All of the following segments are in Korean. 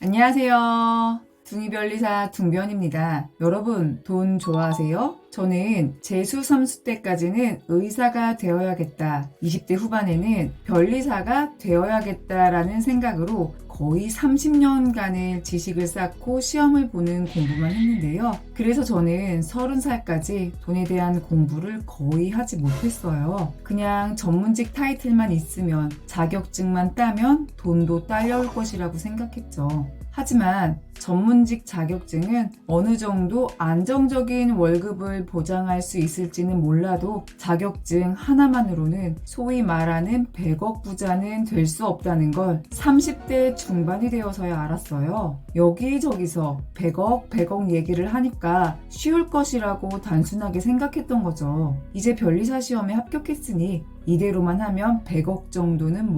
안녕하세요. 둥이별리사 둥변입니다. 여러분, 돈 좋아하세요? 저는 재수 3수 때까지는 의사가 되어야겠다. 20대 후반에는 변리사가 되어야겠다라는 생각으로 거의 30년간의 지식을 쌓고 시험을 보는 공부만 했는데요. 그래서 저는 30살까지 돈에 대한 공부를 거의 하지 못했어요. 그냥 전문직 타이틀만 있으면, 자격증만 따면 돈도 딸려올 것이라고 생각했죠. 하지만 전문직 자격증은 어느 정도 안정적인 월급을 보장할 수 있을지는 몰라도 자격증 하나만으로는 소위 말하는 100억 부자는 될 수 없다는 걸 30대 중반이 되어서야 알았어요. 여기저기서 100억 얘기를 하니까 쉬울 것이라고 단순하게 생각했던 거죠. 이제 변리사 시험에 합격했으니 이대로만 하면 100억 정도는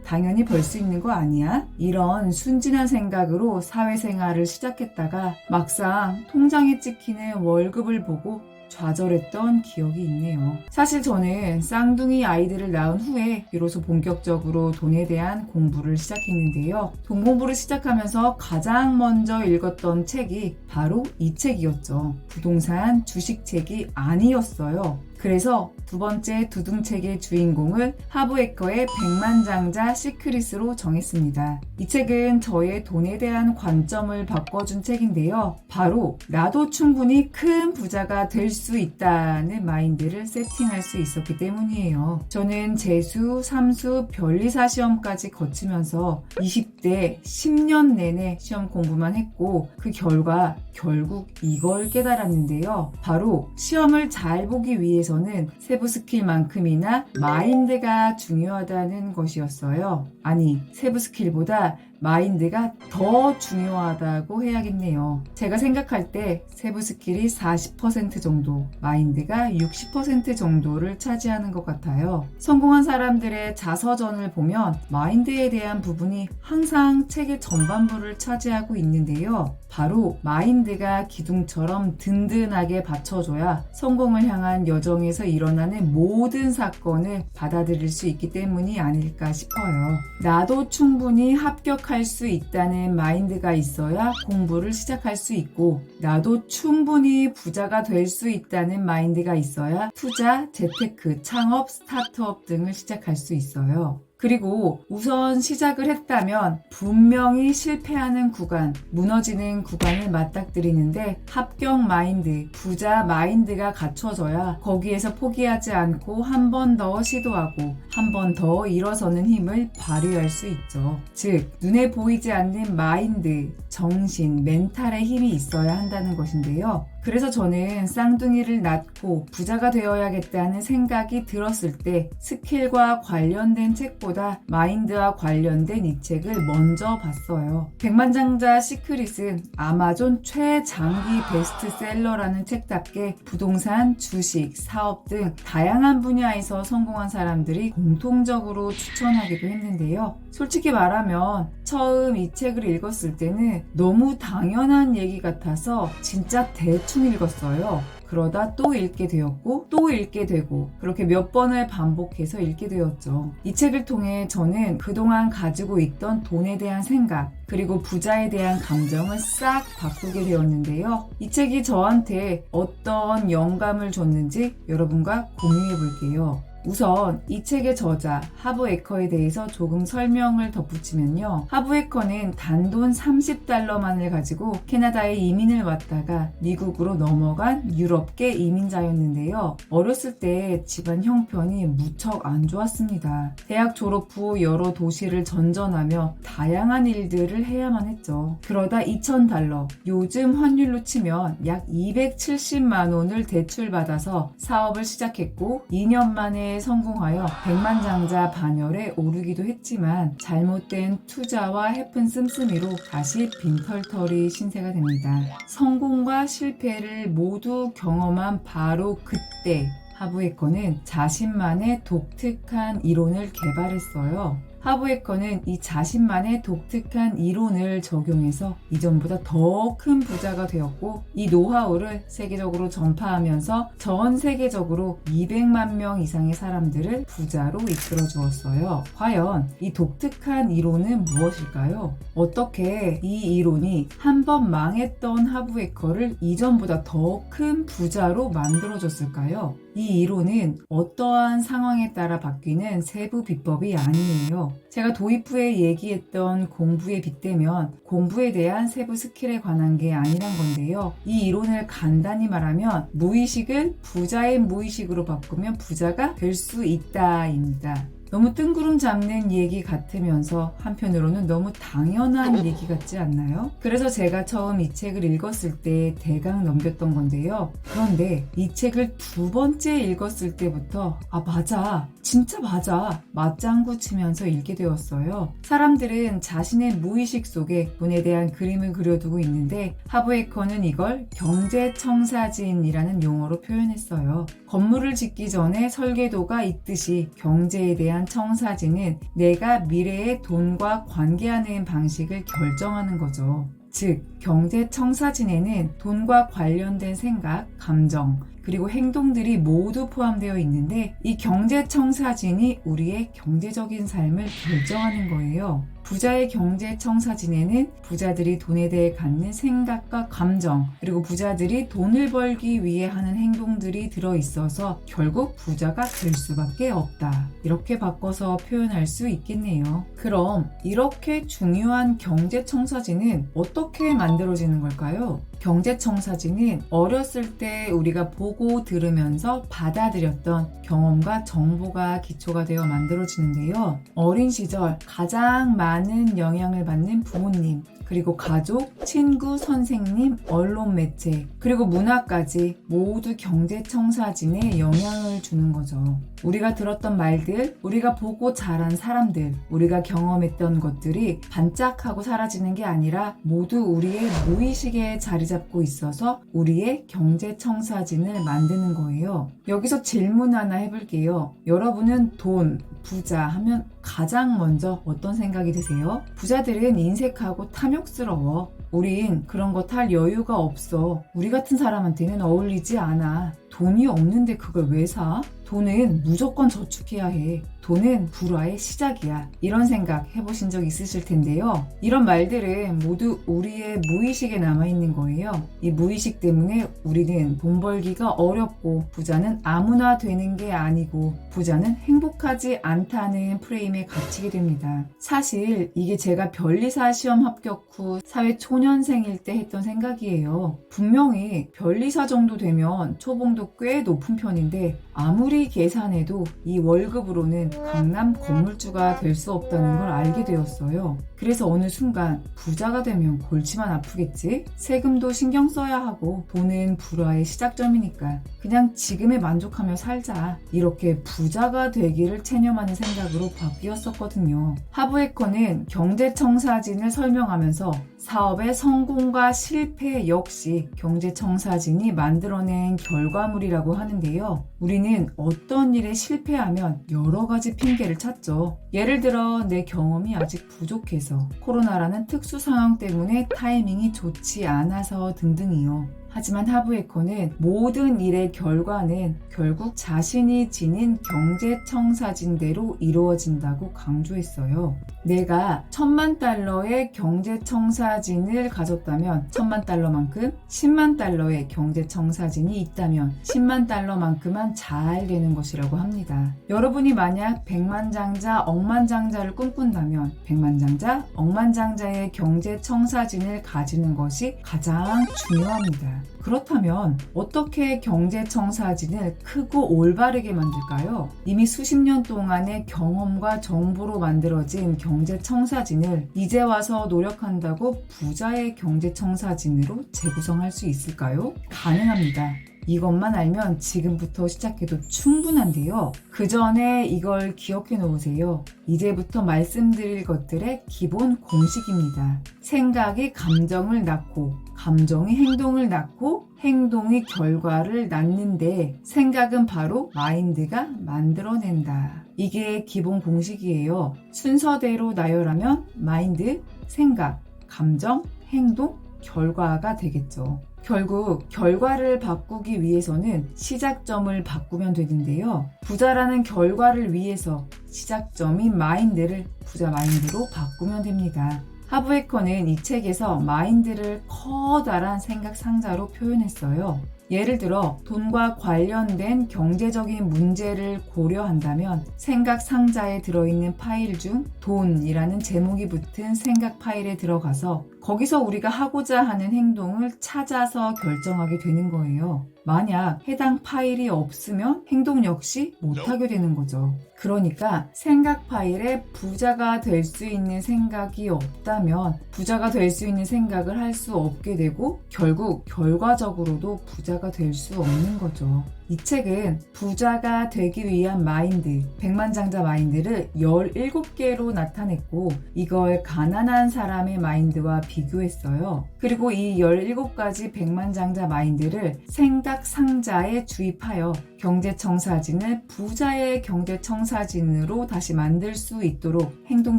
당연히 벌 수 있는 거 아니야? 이런 순진한 생각으로 사회생활을 시작했다가 막상 통장에 찍히는 월급을 보고 좌절했던 기억이 있네요. 사실 저는 쌍둥이 아이들을 낳은 후에 비로소 본격적으로 돈에 대한 공부를 시작했는데요. 돈 공부를 시작하면서 가장 먼저 읽었던 책이 바로 이 책이었죠. 부동산 주식 책이 아니었어요. 그래서 두 번째 두둥책의 주인공을 하브에커의 백만장자 시크릿으로 정했습니다. 이 책은 저의 돈에 대한 관점을 바꿔준 책인데요. 바로 나도 충분히 큰 부자가 될 수 있다는 마인드를 세팅할 수 있었기 때문이에요. 저는 재수, 삼수, 변리사 시험까지 거치면서 20대 10년 내내 시험 공부만 했고 그 결과 결국 이걸 깨달았는데요. 바로 시험을 잘 보기 위해서는 세부 스킬만큼이나 마인드가 중요하다는 것이었어요. 아니, 세부 스킬보다 마인드가 더 중요하다고 해야겠네요. 제가 생각할 때 세부 스킬이 40% 정도, 마인드가 60% 정도를 차지하는 것 같아요. 성공한 사람들의 자서전을 보면 마인드에 대한 부분이 항상 책의 전반부를 차지하고 있는데요. 바로 마인드가 기둥처럼 든든하게 받쳐줘야 성공을 향한 여정에서 일어나는 모든 사건을 받아들일 수 있기 때문이 아닐까 싶어요. 나도 충분히 합격할 수 있다는 마인드가 있어야 공부를 시작할 수 있고, 나도 충분히 부자가 될 수 있다는 마인드가 있어야 투자, 재테크, 창업, 스타트업 등을 시작할 수 있어요. 그리고 우선 시작을 했다면 분명히 실패하는 구간, 무너지는 구간을 맞닥뜨리는데 합격 마인드, 부자 마인드가 갖춰져야 거기에서 포기하지 않고 한 번 더 시도하고 한 번 더 일어서는 힘을 발휘할 수 있죠. 즉, 눈에 보이지 않는 마인드, 정신, 멘탈의 힘이 있어야 한다는 것인데요. 그래서 저는 쌍둥이를 낳고 부자가 되어야겠다는 생각이 들었을 때 스킬과 관련된 책보다 마인드와 관련된 이 책을 먼저 봤어요. 백만장자 시크릿은 아마존 최장기 베스트셀러라는 책답게 부동산, 주식, 사업 등 다양한 분야에서 성공한 사람들이 공통적으로 추천하기도 했는데요. 솔직히 말하면 처음 이 책을 읽었을 때는 너무 당연한 얘기 같아서 진짜 대충 읽었어요. 그러다 또 읽게 되었고 또 읽게 되고 그렇게 몇 번을 반복해서 읽게 되었죠. 이 책을 통해 저는 그동안 가지고 있던 돈에 대한 생각 그리고 부자에 대한 감정을 싹 바꾸게 되었는데요. 이 책이 저한테 어떤 영감을 줬는지 여러분과 공유해 볼게요. 우선 이 책의 저자 하브에커에 대해서 조금 설명을 덧붙이면요. 하브에커는 단돈 30달러만을 가지고 캐나다에 이민을 왔다가 미국으로 넘어간 유럽계 이민자였는데요. 어렸을 때 집안 형편이 무척 안 좋았습니다. 대학 졸업 후 여러 도시를 전전하며 다양한 일들을 해야만 했죠. 그러다 2000달러, 요즘 환율로 치면 약 270만 원을 대출받아서 사업을 시작했고 2년 만에 성공하여 백만장자 반열에 오르기도 했지만 잘못된 투자와 해픈 씀씀이로 다시 빈털터리 신세가 됩니다. 성공과 실패를 모두 경험한 바로 그때 하브에커는 자신만의 독특한 이론을 개발했어요. 하브에커는 이 자신만의 독특한 이론을 적용해서 이전보다 더 큰 부자가 되었고, 이 노하우를 세계적으로 전파하면서 전 세계적으로 200만 명 이상의 사람들을 부자로 이끌어 주었어요. 과연 이 독특한 이론은 무엇일까요? 어떻게 이 이론이 한 번 망했던 하브에커를 이전보다 더 큰 부자로 만들어줬을까요? 이 이론은 어떠한 상황에 따라 바뀌는 세부 비법이 아니에요. 제가 도입 후에 얘기했던 공부에 빗대면 공부에 대한 세부 스킬에 관한 게 아니란 건데요. 이 이론을 간단히 말하면 무의식을 부자의 무의식으로 바꾸면 부자가 될 수 있다입니다. 너무 뜬구름 잡는 얘기 같으면서 한편으로는 너무 당연한 얘기 같지 않나요? 그래서 제가 처음 이 책을 읽었을 때 대강 넘겼던 건데요. 그런데 이 책을 두 번째 읽었을 때부터 맞아, 진짜 맞아, 맞장구 치면서 읽게 되었어요. 사람들은 자신의 무의식 속에 돈에 대한 그림을 그려두고 있는데 하브에커는 이걸 경제청사진이라는 용어로 표현했어요. 건물을 짓기 전에 설계도가 있듯이 경제에 대한 청사진은 내가 미래의 돈과 관계하는 방식을 결정하는 거죠. 즉, 경제청사진에는 돈과 관련된 생각, 감정, 그리고 행동들이 모두 포함되어 있는데 이 경제청사진이 우리의 경제적인 삶을 결정하는 거예요. 부자의 경제청사진에는 부자들이 돈에 대해 갖는 생각과 감정, 그리고 부자들이 돈을 벌기 위해 하는 행동들이 들어있어서 결국 부자가 될 수밖에 없다. 이렇게 바꿔서 표현할 수 있겠네요. 그럼 이렇게 중요한 경제청사진은 어떻게 만들어지는 걸까요? 경제청사진은 어렸을 때 우리가 보고 들으면서 받아들였던 경험과 정보가 기초가 되어 만들어지는데요. 어린 시절 가장 많은 영향을 받는 부모님, 그리고 가족, 친구, 선생님, 언론 매체, 그리고 문화까지 모두 경제청사진에 영향을 주는 거죠. 우리가 들었던 말들, 우리가 보고 자란 사람들, 우리가 경험했던 것들이 반짝하고 사라지는 게 아니라 모두 우리의 무의식에 자리 잡고 있어서 우리의 경제청사진을 만드는 거예요. 여기서 질문 하나 해볼게요. 여러분은 돈, 부자 하면 가장 먼저 어떤 생각이 드세요? 부자들은 인색하고 탐욕스러워. 우린 그런 거 탈 여유가 없어. 우리 같은 사람한테는 어울리지 않아. 돈이 없는데 그걸 왜 사? 돈은 무조건 저축해야 해. 돈은 불화의 시작이야. 이런 생각 해보신 적 있으실 텐데요. 이런 말들은 모두 우리의 무의식에 남아있는 거예요. 이 무의식 때문에 우리는 돈 벌기가 어렵고 부자는 아무나 되는 게 아니고 부자는 행복하지 않다는 프레임에 갇히게 됩니다. 사실 이게 제가 변리사 시험 합격 후 사회 초년생일 때 했던 생각이에요. 분명히 변리사 정도 되면 초봉도 꽤 높은 편인데 아무리 계산해도 이 월급으로는 강남 건물주가 될 수 없다는 걸 알게 되었어요. 그래서 어느 순간 부자가 되면 골치만 아프겠지? 세금도 신경 써야 하고 돈은 불화의 시작점이니까 그냥 지금에 만족하며 살자. 이렇게 부자가 되기를 체념하는 생각으로 바뀌었었거든요. 하브에커는 경제청사진을 설명하면서 사업의 성공과 실패 역시 경제청사진이 만들어낸 결과물이라고 하는데요. 우리는 어떤 일에 실패하면 여러 가지 핑계를 찾죠. 예를 들어 내 경험이 아직 부족해서, 코로나라는 특수 상황 때문에 타이밍이 좋지 않아서 등등이요. 하지만 하브에커는 모든 일의 결과는 결국 자신이 지닌 경제청사진대로 이루어진다고 강조했어요. 내가 $10,000,000의 경제청사진을 가졌다면 $10,000,000만큼 100,000,000달러의 경제청사진이 있다면 $100,000,000만큼만 잘 되는 것이라고 합니다. 여러분이 만약 백만장자, 억만장자를 꿈꾼다면 백만장자, 억만장자의 경제청사진을 가지는 것이 가장 중요합니다. 그렇다면 어떻게 경제청사진을 크고 올바르게 만들까요? 이미 수십 년 동안의 경험과 정보로 만들어진 경제청사진을 이제 와서 노력한다고 부자의 경제청사진으로 재구성할 수 있을까요? 가능합니다. 이것만 알면 지금부터 시작해도 충분한데요. 그 전에 이걸 기억해 놓으세요. 이제부터 말씀드릴 것들의 기본 공식입니다. 생각이 감정을 낳고 감정이 행동을 낳고 행동이 결과를 낳는데 생각은 바로 마인드가 만들어낸다. 이게 기본 공식이에요. 순서대로 나열하면 마인드, 생각, 감정, 행동, 결과가 되겠죠. 결국 결과를 바꾸기 위해서는 시작점을 바꾸면 되는데요. 부자라는 결과를 위해서 시작점인 마인드를 부자 마인드로 바꾸면 됩니다. 하브에커는 이 책에서 마인드를 커다란 생각 상자로 표현했어요. 예를 들어 돈과 관련된 경제적인 문제를 고려한다면 생각 상자에 들어있는 파일 중 돈이라는 제목이 붙은 생각 파일에 들어가서 거기서 우리가 하고자 하는 행동을 찾아서 결정하게 되는 거예요. 만약 해당 파일이 없으면 행동 역시 못하게 되는 거죠. 그러니까 생각 파일에 부자가 될 수 있는 생각이 없다면 부자가 될 수 있는 생각을 할 수 없게 되고 결국 결과적으로도 부자가 될 수 없는 거죠. 이 책은 부자가 되기 위한 마인드, 백만장자 마인드를 17개로 나타냈고 이걸 가난한 사람의 마인드와 비교했어요. 그리고 이 17가지 백만장자 마인드를 생각 상자에 주입하여 경제청사진을 부자의 경제청사진으로 다시 만들 수 있도록 행동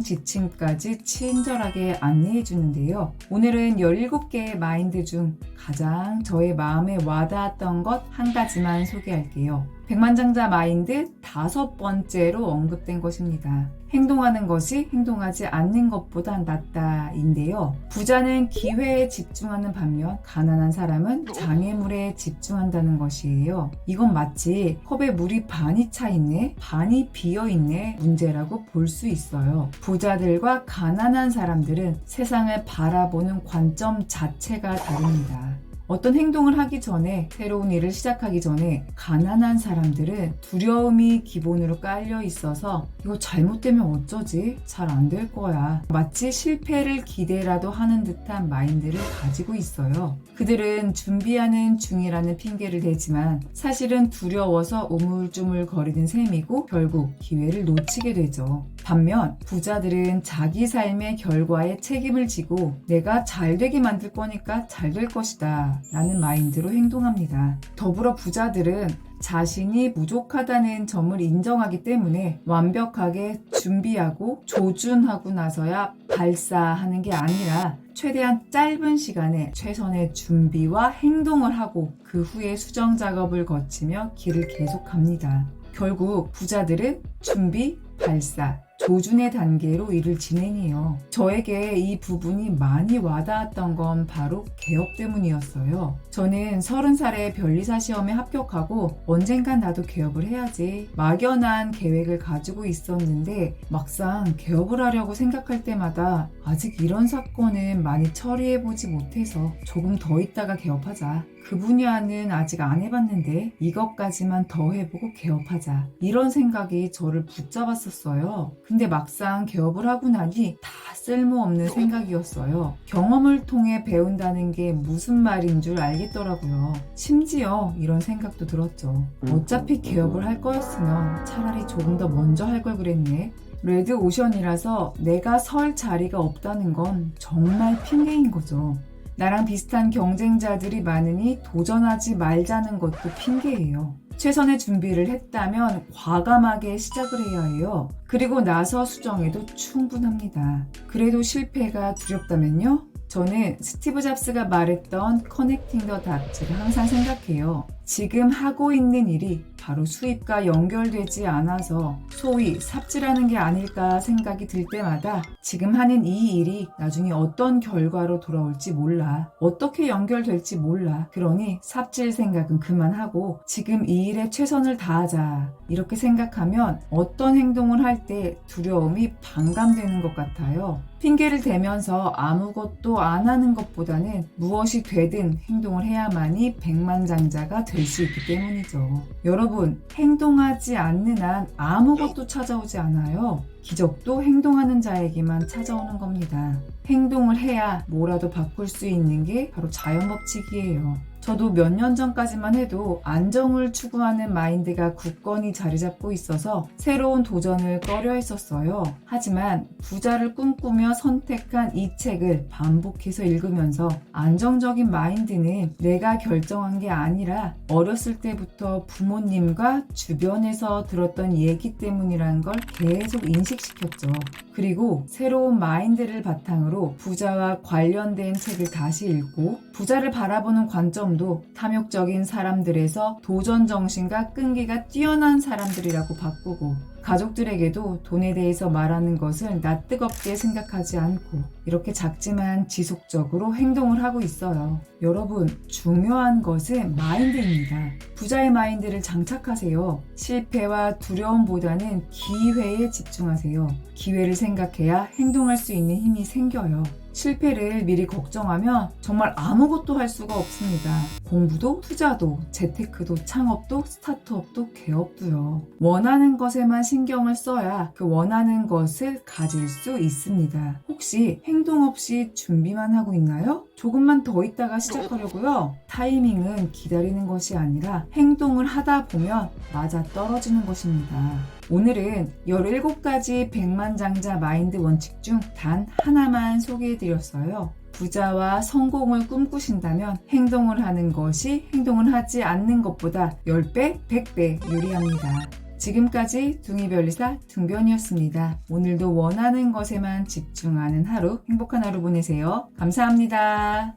지침까지 친절하게 안내해 주는데요. 오늘은 17개의 마인드 중 가장 저의 마음에 와닿았던 것 한 가지만 소개할게요. 백만장자 마인드 5번째로 언급된 것입니다. 행동하는 것이 행동하지 않는 것보다 낫다인데요. 부자는 기회에 집중하는 반면 가난한 사람은 장애물에 집중한다는 것이에요. 이건 마치 컵에 물이 반이 차 있네, 반이 비어 있네 문제라고 볼 수 있어요. 부자들과 가난한 사람들은 세상을 바라보는 관점 자체가 다릅니다. 어떤 행동을 하기 전에, 새로운 일을 시작하기 전에 가난한 사람들은 두려움이 기본으로 깔려 있어서 이거 잘못되면 어쩌지? 잘 안 될 거야. 마치 실패를 기대라도 하는 듯한 마인드를 가지고 있어요. 그들은 준비하는 중이라는 핑계를 대지만 사실은 두려워서 우물쭈물 거리는 셈이고 결국 기회를 놓치게 되죠. 반면 부자들은 자기 삶의 결과에 책임을 지고 내가 잘 되게 만들 거니까 잘 될 것이다 라는 마인드로 행동합니다. 더불어 부자들은 자신이 부족하다는 점을 인정하기 때문에 완벽하게 준비하고 조준하고 나서야 발사하는 게 아니라 최대한 짧은 시간에 최선의 준비와 행동을 하고 그 후에 수정 작업을 거치며 길을 계속합니다. 결국 부자들은 준비, 발사, 조준의 단계로 일을 진행해요. 저에게 이 부분이 많이 와닿았던 건 바로 개업 때문이었어요. 저는 30살에 변리사 시험에 합격하고 언젠간 나도 개업을 해야지 막연한 계획을 가지고 있었는데 막상 개업을 하려고 생각할 때마다 아직 이런 사건은 많이 처리해보지 못해서 조금 더 있다가 개업하자. 그 분야는 아직 안 해봤는데 이것까지만 더 해보고 개업하자. 이런 생각이 저를 붙잡았었어요. 근데 막상 개업을 하고 나니 다 쓸모없는 생각이었어요. 경험을 통해 배운다는 게 무슨 말인 줄 알겠더라고요. 심지어 이런 생각도 들었죠. 어차피 개업을 할 거였으면 차라리 조금 더 먼저 할 걸 그랬네. 레드오션이라서 내가 설 자리가 없다는 건 정말 핑계인 거죠. 나랑 비슷한 경쟁자들이 많으니 도전하지 말자는 것도 핑계예요. 최선의 준비를 했다면 과감하게 시작을 해야 해요. 그리고 나서 수정해도 충분합니다. 그래도 실패가 두렵다면요? 저는 스티브 잡스가 말했던 커넥팅 더 다트를 항상 생각해요. 지금 하고 있는 일이 바로 수입과 연결되지 않아서 소위 삽질하는 게 아닐까 생각이 들 때마다 지금 하는 이 일이 나중에 어떤 결과로 돌아올지 몰라. 어떻게 연결될지 몰라. 그러니 삽질 생각은 그만하고 지금 이 일에 최선을 다하자. 이렇게 생각하면 어떤 행동을 할 때 두려움이 반감되는 것 같아요. 핑계를 대면서 아무것도 안 하는 것보다는 무엇이 되든 행동을 해야만이 백만장자가 될 수 있기 때문이죠. 여러분, 행동하지 않는 한 아무것도 찾아오지 않아요. 기적도 행동하는 자에게만 찾아오는 겁니다. 행동을 해야 뭐라도 바꿀 수 있는 게 바로 자연법칙이에요. 저도 몇 년 전까지만 해도 안정을 추구하는 마인드가 굳건히 자리 잡고 있어서 새로운 도전을 꺼려 했었어요. 하지만 부자를 꿈꾸며 선택한 이 책을 반복해서 읽으면서 안정적인 마인드는 내가 결정한 게 아니라 어렸을 때부터 부모님과 주변에서 들었던 얘기 때문이라는 걸 계속 인식시켰죠. 그리고 새로운 마인드를 바탕으로 부자와 관련된 책을 다시 읽고 부자를 바라보는 관점도 탐욕적인 사람들에서 도전 정신과 끈기가 뛰어난 사람들이라고 바꾸고 가족들에게도 돈에 대해서 말하는 것을 낯뜨겁게 생각하지 않고 이렇게 작지만 지속적으로 행동을 하고 있어요. 여러분, 중요한 것은 마인드입니다. 부자의 마인드를 장착하세요. 실패와 두려움보다는 기회에 집중하세요. 기회를 생각해야 행동할 수 있는 힘이 생겨요. 실패를 미리 걱정하면 정말 아무것도 할 수가 없습니다. 공부도, 투자도, 재테크도, 창업도, 스타트업도, 개업도요. 원하는 것에만 신경을 써야 그 원하는 것을 가질 수 있습니다. 혹시 행동 없이 준비만 하고 있나요? 조금만 더 있다가 시작하려고요. 타이밍은 기다리는 것이 아니라 행동을 하다 보면 맞아 떨어지는 것입니다. 오늘은 17가지 백만장자 마인드 원칙 중 단 하나만 소개해드렸어요. 부자와 성공을 꿈꾸신다면 행동을 하는 것이 행동을 하지 않는 것보다 10배, 100배 유리합니다. 지금까지 둥이별리사 둥변이었습니다. 오늘도 원하는 것에만 집중하는 하루, 행복한 하루 보내세요. 감사합니다.